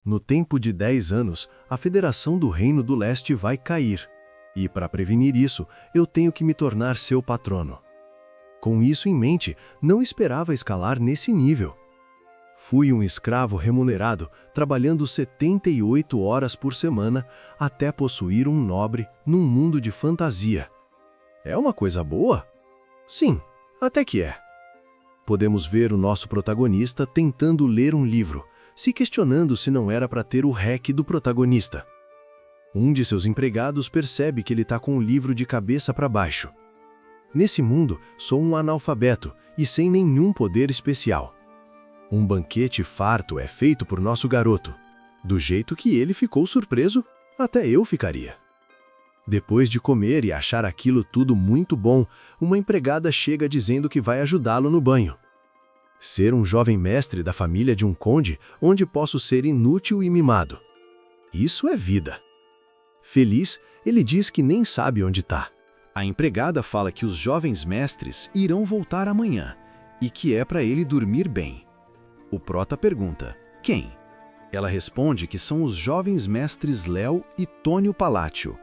No tempo de 10 anos, a Federação do Reino do Leste vai cair. E, para prevenir isso, eu tenho que me tornar seu patrono. Com isso em mente, não esperava escalar nesse nível. Fui um escravo remunerado, trabalhando 78 horas por semana, até possuir um nobre num mundo de fantasia. É uma coisa boa? Sim, até que é. Podemos ver o nosso protagonista tentando ler um livro, se questionando se não era para ter o REC do protagonista. Um de seus empregados percebe que ele está com o livro de cabeça para baixo. Nesse mundo, sou um analfabeto e sem nenhum poder especial. Um banquete farto é feito por nosso garoto. Do jeito que ele ficou surpreso, até eu ficaria. Depois de comer e achar aquilo tudo muito bom, uma empregada chega dizendo que vai ajudá-lo no banho. Ser um jovem mestre da família de um conde, onde posso ser inútil e mimado. Isso é vida. Feliz, ele diz que nem sabe onde está. A empregada fala que os jovens mestres irão voltar amanhã e que é para ele dormir bem. O prota pergunta, quem? Ela responde que são os jovens mestres Léo e Tônio Palácio,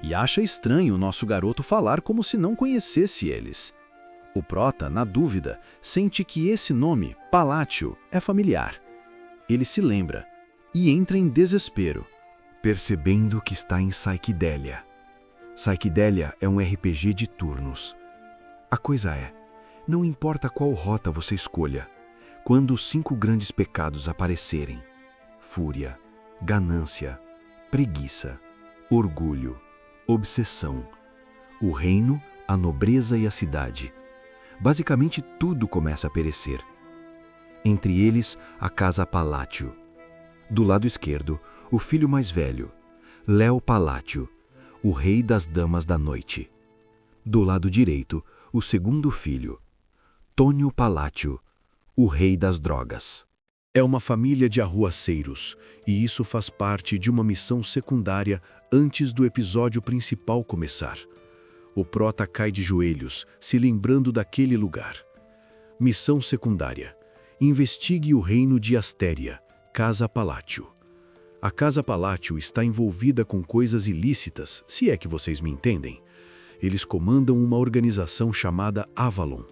e acha estranho o nosso garoto falar como se não conhecesse eles. O prota, na dúvida, sente que esse nome, Palácio, é familiar. Ele se lembra e entra em desespero, percebendo que está em Psychedelia. Psychedelia é um RPG de turnos. A coisa é, não importa qual rota você escolha, quando os 5 grandes pecados aparecerem, fúria, ganância, preguiça, orgulho, obsessão, o reino, a nobreza e a cidade, basicamente tudo começa a perecer. Entre eles, a casa Palácio. Do lado esquerdo, o filho mais velho, Léo Palácio, o rei das damas da noite. Do lado direito, o segundo filho, Tônio Palácio, o rei das drogas. É uma família de arruaceiros, e isso faz parte de uma missão secundária antes do episódio principal começar. O prota cai de joelhos, se lembrando daquele lugar. Missão secundária. Investigue o reino de Astéria, Casa Palácio. A Casa Palácio está envolvida com coisas ilícitas, se é que vocês me entendem. Eles comandam uma organização chamada Avalon.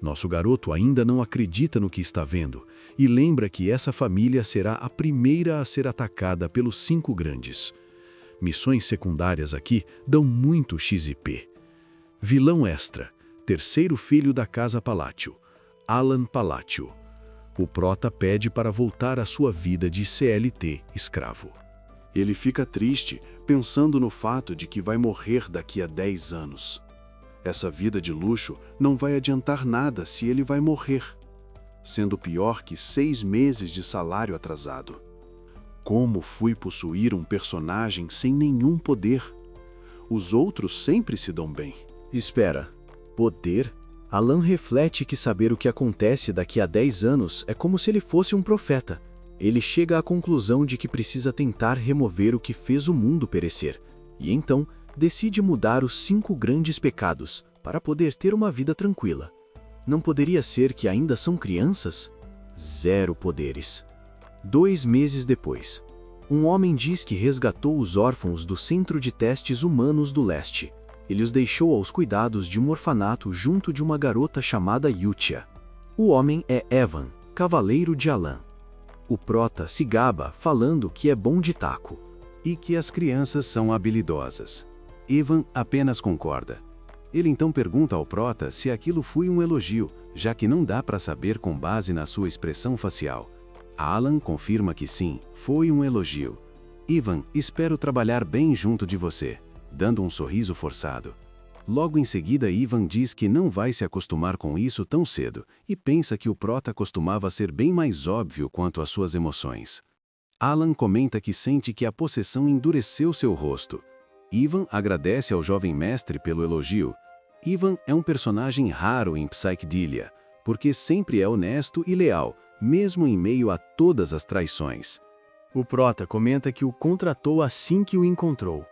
Nosso garoto ainda não acredita no que está vendo e lembra que essa família será a primeira a ser atacada pelos 5 grandes. Missões secundárias aqui dão muito XP. Vilão extra, terceiro filho da Casa Palácio, Alan Palácio. O prota pede para voltar à sua vida de CLT escravo. Ele fica triste, pensando no fato de que vai morrer daqui a 10 anos. Essa vida de luxo não vai adiantar nada se ele vai morrer, sendo pior que 6 meses de salário atrasado. Como fui possuir um personagem sem nenhum poder? Os outros sempre se dão bem. Espera, poder? Alan reflete que saber o que acontece daqui a 10 anos é como se ele fosse um profeta. Ele chega à conclusão de que precisa tentar remover o que fez o mundo perecer, e então decide mudar os 5 grandes pecados para poder ter uma vida tranquila. Não poderia ser que ainda são crianças? 0 poderes. 2 meses depois, um homem diz que resgatou os órfãos do Centro de Testes Humanos do Leste. Ele os deixou aos cuidados de um orfanato junto de uma garota chamada Yutia. O homem é Evan, cavaleiro de Alan. O prota se gaba falando que é bom de taco e que as crianças são habilidosas. Evan apenas concorda. Ele então pergunta ao prota se aquilo foi um elogio, já que não dá para saber com base na sua expressão facial. Alan confirma que sim, foi um elogio. Evan, espero trabalhar bem junto de você, dando um sorriso forçado. Logo em seguida, Evan diz que não vai se acostumar com isso tão cedo e pensa que o prota costumava ser bem mais óbvio quanto às suas emoções. Alan comenta que sente que a possessão endureceu seu rosto. Evan agradece ao jovem mestre pelo elogio. Evan é um personagem raro em Psychedelia, porque sempre é honesto e leal, mesmo em meio a todas as traições. O prota comenta que o contratou assim que o encontrou.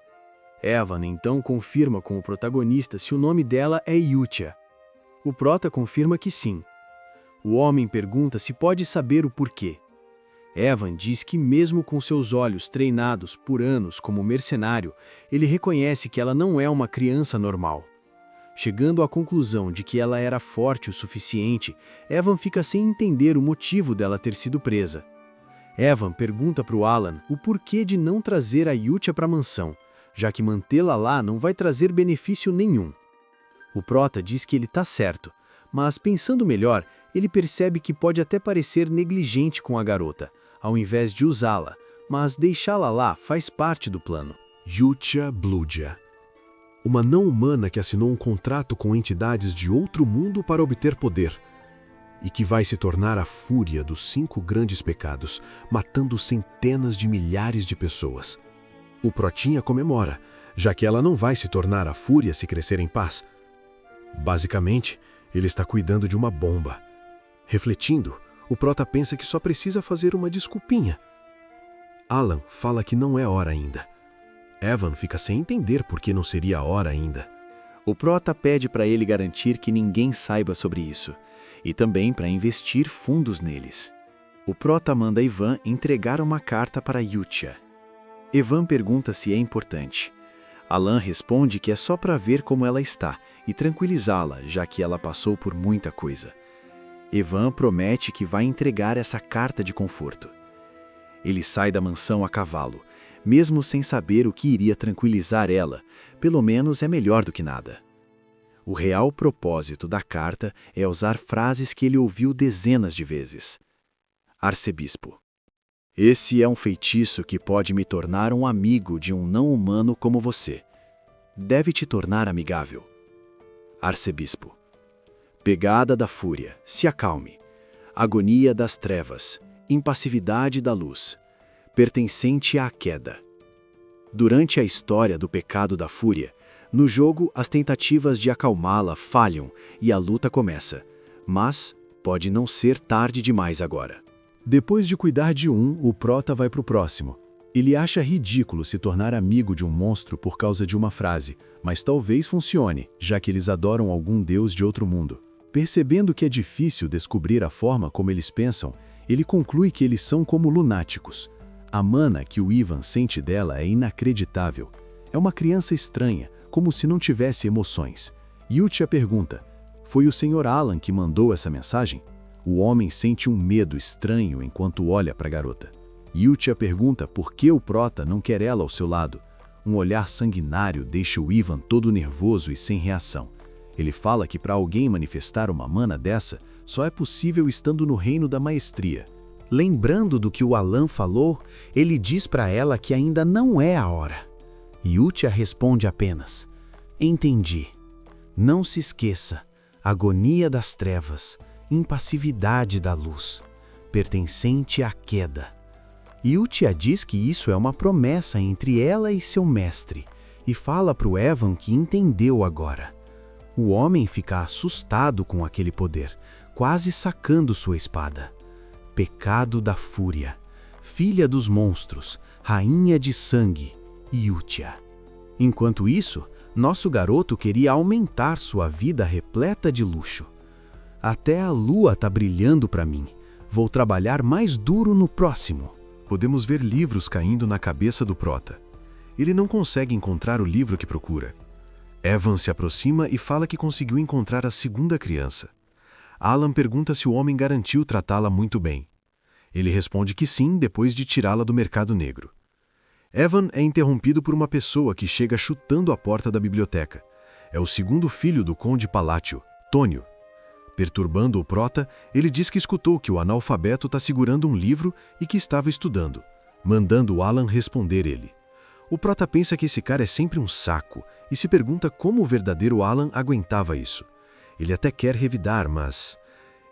Evan então confirma com o protagonista se o nome dela é Yutia. O prota confirma que sim. O homem pergunta se pode saber o porquê. Evan diz que mesmo com seus olhos treinados por anos como mercenário, ele reconhece que ela não é uma criança normal. Chegando à conclusão de que ela era forte o suficiente, Evan fica sem entender o motivo dela ter sido presa. Evan pergunta para o Alan o porquê de não trazer a Yutia para a mansão, já que mantê-la lá não vai trazer benefício nenhum. O Prota diz que ele está certo, mas pensando melhor, ele percebe que pode até parecer negligente com a garota, ao invés de usá-la, mas deixá-la lá faz parte do plano. Yutia Bludya, uma não-humana que assinou um contrato com entidades de outro mundo para obter poder, e que vai se tornar a fúria dos 5 grandes pecados, matando centenas de milhares de pessoas. O Protinha comemora, já que ela não vai se tornar a fúria se crescer em paz. Basicamente, ele está cuidando de uma bomba. Refletindo, o Prota pensa que só precisa fazer uma desculpinha. Alan fala que não é hora ainda. Evan fica sem entender por que não seria a hora ainda. O Prota pede para ele garantir que ninguém saiba sobre isso, e também para investir fundos neles. O Prota manda Ivan entregar uma carta para Yutia. Ivan pergunta se é importante. Alan responde que é só para ver como ela está e tranquilizá-la, já que ela passou por muita coisa. Ivan promete que vai entregar essa carta de conforto. Ele sai da mansão a cavalo, mesmo sem saber o que iria tranquilizar ela, pelo menos é melhor do que nada. O real propósito da carta é usar frases que ele ouviu dezenas de vezes. Arcebispo: esse é um feitiço que pode me tornar um amigo de um não-humano como você. Deve te tornar amigável. Arcebispo: pegada da fúria, se acalme. Agonia das trevas, impassividade da luz, pertencente à queda. Durante a história do pecado da fúria, no jogo as tentativas de acalmá-la falham e a luta começa, mas pode não ser tarde demais agora. Depois de cuidar de um, o Prota vai para o próximo. Ele acha ridículo se tornar amigo de um monstro por causa de uma frase, mas talvez funcione, já que eles adoram algum deus de outro mundo. Percebendo que é difícil descobrir a forma como eles pensam, ele conclui que eles são como lunáticos. A mana que o Ivan sente dela é inacreditável. É uma criança estranha, como se não tivesse emoções. Yutia pergunta: foi o Sr. Alan que mandou essa mensagem? O homem sente um medo estranho enquanto olha para a garota. Yutia pergunta por que o Prota não quer ela ao seu lado. Um olhar sanguinário deixa o Ivan todo nervoso e sem reação. Ele fala que para alguém manifestar uma mana dessa, só é possível estando no reino da maestria. Lembrando do que o Alan falou, ele diz para ela que ainda não é a hora. Yutia responde apenas: entendi. Não se esqueça, agonia das trevas, impassividade da luz, pertencente à queda. Yutia diz que isso é uma promessa entre ela e seu mestre, e fala para o Evan que entendeu agora. O homem fica assustado com aquele poder, quase sacando sua espada. Pecado da fúria, filha dos monstros, rainha de sangue, Yutia. Enquanto isso, nosso garoto queria aumentar sua vida repleta de luxo. Até a lua tá brilhando para mim. Vou trabalhar mais duro no próximo. Podemos ver livros caindo na cabeça do Prota. Ele não consegue encontrar o livro que procura. Evan se aproxima e fala que conseguiu encontrar a segunda criança. Alan pergunta se o homem garantiu tratá-la muito bem. Ele responde que sim, depois de tirá-la do mercado negro. Evan é interrompido por uma pessoa que chega chutando a porta da biblioteca. É o segundo filho do conde Palácio, Tônio. Perturbando o Prota, ele diz que escutou que o analfabeto está segurando um livro e que estava estudando, mandando Alan responder ele. O Prota pensa que esse cara é sempre um saco e se pergunta como o verdadeiro Alan aguentava isso. Ele até quer revidar, mas...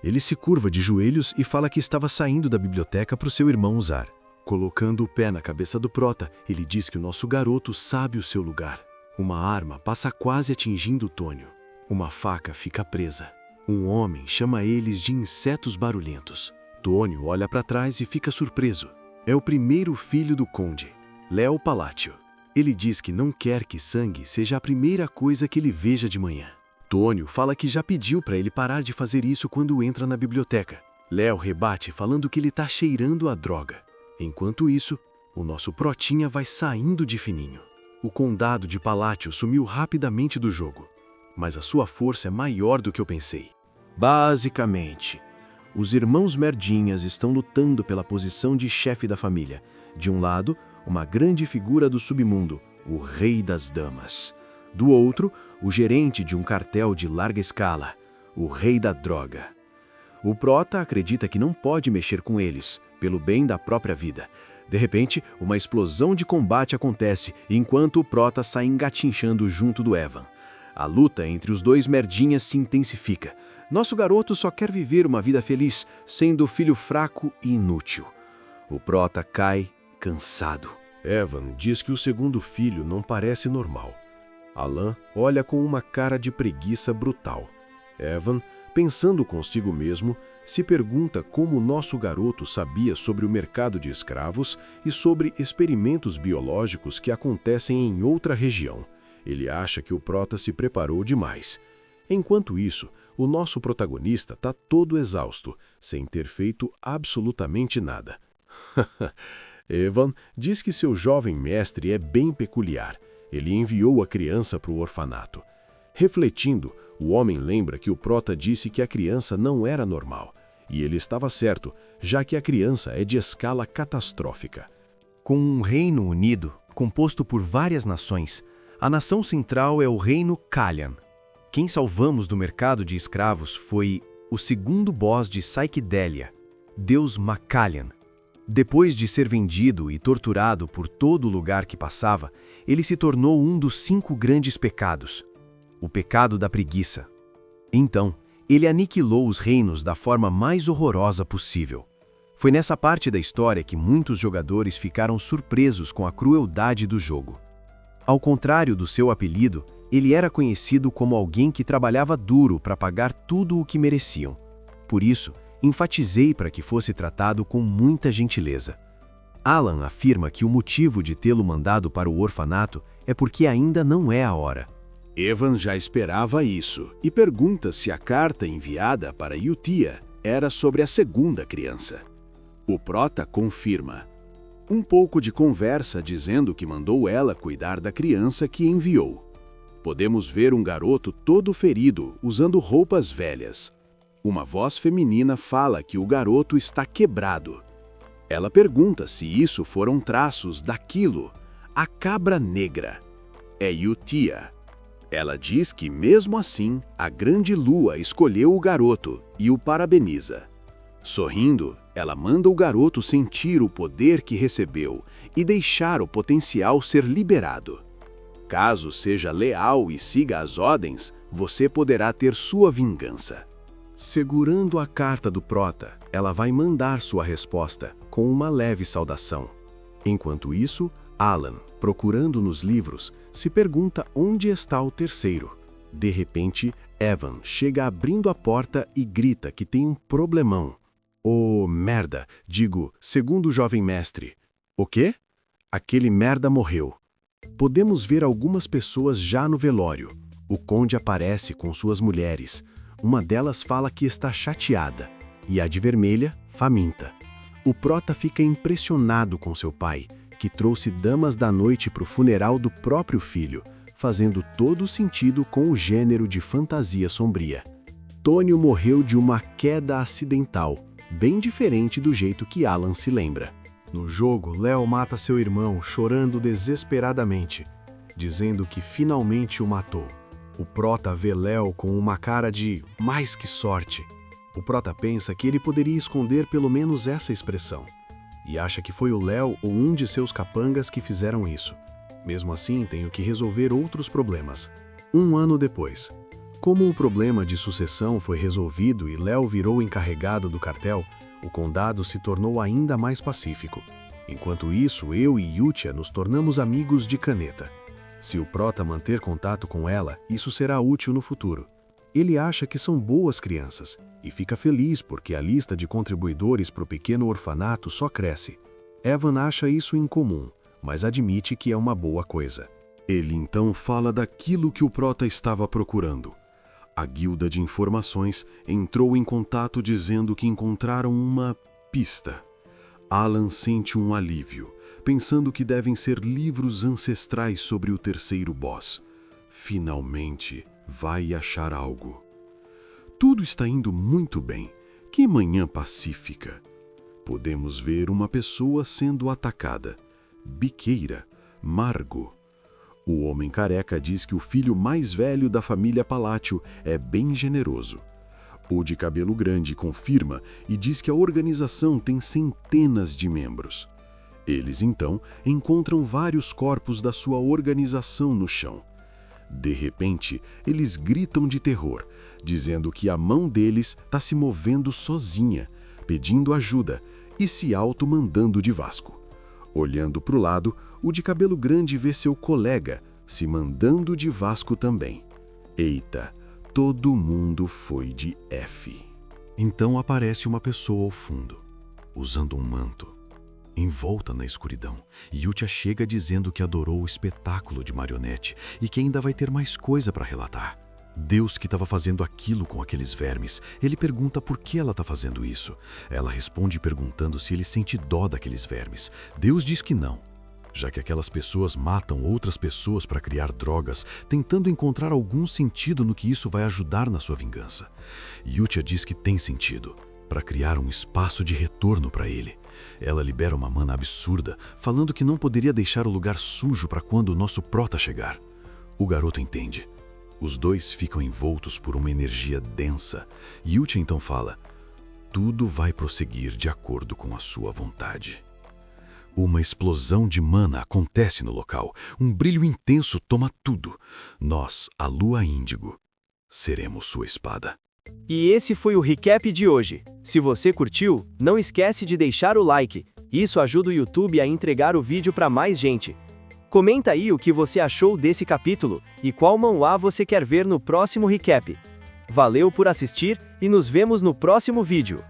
Ele se curva de joelhos e fala que estava saindo da biblioteca para o seu irmão usar. Colocando o pé na cabeça do Prota, ele diz que o nosso garoto sabe o seu lugar. Uma arma passa quase atingindo Tônio. Uma faca fica presa. Um homem chama eles de insetos barulhentos. Tônio olha para trás e fica surpreso. É o primeiro filho do conde, Léo Palácio. Ele diz que não quer que sangue seja a primeira coisa que ele veja de manhã. Tônio fala que já pediu para ele parar de fazer isso quando entra na biblioteca. Léo rebate falando que ele tá cheirando a droga. Enquanto isso, o nosso Protinha vai saindo de fininho. O condado de Palácio sumiu rapidamente do jogo, mas a sua força é maior do que eu pensei. Basicamente, os irmãos Merdinhas estão lutando pela posição de chefe da família. De um lado, uma grande figura do submundo, o Rei das Damas. Do outro, o gerente de um cartel de larga escala, o Rei da Droga. O Prota acredita que não pode mexer com eles, pelo bem da própria vida. De repente, uma explosão de combate acontece, enquanto o Prota sai engatinchando junto do Evan. A luta entre os dois Merdinhas se intensifica. Nosso garoto só quer viver uma vida feliz, sendo filho fraco e inútil. O Prota cai, cansado. Evan diz que o segundo filho não parece normal. Alan olha com uma cara de preguiça brutal. Evan, pensando consigo mesmo, se pergunta como nosso garoto sabia sobre o mercado de escravos e sobre experimentos biológicos que acontecem em outra região. Ele acha que o Prota se preparou demais. Enquanto isso, o nosso protagonista está todo exausto, sem ter feito absolutamente nada. Evan diz que seu jovem mestre é bem peculiar. Ele enviou a criança para o orfanato. Refletindo, o homem lembra que o Prota disse que a criança não era normal. E ele estava certo, já que a criança é de escala catastrófica. Com um reino unido, composto por várias nações, a nação central é o reino Kalyan. Quem salvamos do mercado de escravos foi o segundo boss de Psychedelia, Deus Macallan. Depois de ser vendido e torturado por todo lugar que passava, ele se tornou um dos 5 grandes pecados, o pecado da preguiça. Então, ele aniquilou os reinos da forma mais horrorosa possível. Foi nessa parte da história que muitos jogadores ficaram surpresos com a crueldade do jogo. Ao contrário do seu apelido, ele era conhecido como alguém que trabalhava duro para pagar tudo o que mereciam. Por isso, enfatizei para que fosse tratado com muita gentileza. Alan afirma que o motivo de tê-lo mandado para o orfanato é porque ainda não é a hora. Evan já esperava isso e pergunta se a carta enviada para Yutia era sobre a segunda criança. O Prota confirma. Um pouco de conversa dizendo que mandou ela cuidar da criança que enviou. Podemos ver um garoto todo ferido, usando roupas velhas. Uma voz feminina fala que o garoto está quebrado. Ela pergunta se isso foram traços daquilo, a cabra negra. É Yutia. Ela diz que, mesmo assim, a grande lua escolheu o garoto e o parabeniza. Sorrindo, ela manda o garoto sentir o poder que recebeu e deixar o potencial ser liberado. Caso seja leal e siga as ordens, você poderá ter sua vingança. Segurando a carta do Prota, ela vai mandar sua resposta com uma leve saudação. Enquanto isso, Alan, procurando nos livros, se pergunta onde está o terceiro. De repente, Evan chega abrindo a porta e grita que tem um problemão. Oh, merda, digo, segundo o jovem mestre. O quê? Aquele merda morreu. Podemos ver algumas pessoas já no velório. O conde aparece com suas mulheres. Uma delas fala que está chateada, e a de vermelha, faminta. O Prota fica impressionado com seu pai, que trouxe damas da noite para o funeral do próprio filho, fazendo todo sentido com o gênero de fantasia sombria. Tônio morreu de uma queda acidental, bem diferente do jeito que Alan se lembra. No jogo, Léo mata seu irmão, chorando desesperadamente, dizendo que finalmente o matou. O Prota vê Léo com uma cara de mais que sorte. O Prota pensa que ele poderia esconder pelo menos essa expressão, e acha que foi o Léo ou um de seus capangas que fizeram isso. Mesmo assim, tenho que resolver outros problemas. 1 ano depois. Como o problema de sucessão foi resolvido e Léo virou encarregado do cartel, o condado se tornou ainda mais pacífico. Enquanto isso, eu e Yutia nos tornamos amigos de caneta. Se o Prota manter contato com ela, isso será útil no futuro. Ele acha que são boas crianças e fica feliz porque a lista de contribuidores para o pequeno orfanato só cresce. Evan acha isso incomum, mas admite que é uma boa coisa. Ele então fala daquilo que o Prota estava procurando. A guilda de informações entrou em contato dizendo que encontraram uma pista. Alan sente um alívio, pensando que devem ser livros ancestrais sobre o terceiro boss. Finalmente vai achar algo. Tudo está indo muito bem. Que manhã pacífica. Podemos ver uma pessoa sendo atacada. Biqueira, Margo. O homem careca diz que o filho mais velho da família Palácio é bem generoso. O de cabelo grande confirma e diz que a organização tem centenas de membros. Eles, então, encontram vários corpos da sua organização no chão. De repente, eles gritam de terror, dizendo que a mão deles está se movendo sozinha, pedindo ajuda e se auto-mandando de Vasco. Olhando para o lado, o de cabelo grande vê seu colega se mandando de Vasco também. Eita, todo mundo foi de F. Então aparece uma pessoa ao fundo, usando um manto. Envolta na escuridão, Yutia chega dizendo que adorou o espetáculo de marionete e que ainda vai ter mais coisa para relatar. Deus que estava fazendo aquilo com aqueles vermes. Ele pergunta por que ela está fazendo isso. Ela responde perguntando se ele sente dó daqueles vermes. Deus diz que não, já que aquelas pessoas matam outras pessoas para criar drogas, tentando encontrar algum sentido no que isso vai ajudar na sua vingança. Yutia diz que tem sentido, para criar um espaço de retorno para ele. Ela libera uma mana absurda, falando que não poderia deixar o lugar sujo para quando o nosso prota chegar. O garoto entende. Os dois ficam envoltos por uma energia densa. Yutia então fala: tudo vai prosseguir de acordo com a sua vontade. Uma explosão de mana acontece no local. Um brilho intenso toma tudo. Nós, a Lua Índigo, seremos sua espada. E esse foi o recap de hoje. Se você curtiu, não esquece de deixar o like. Isso ajuda o YouTube a entregar o vídeo para mais gente. Comenta aí o que você achou desse capítulo e qual manhwa você quer ver no próximo recap. Valeu por assistir e nos vemos no próximo vídeo.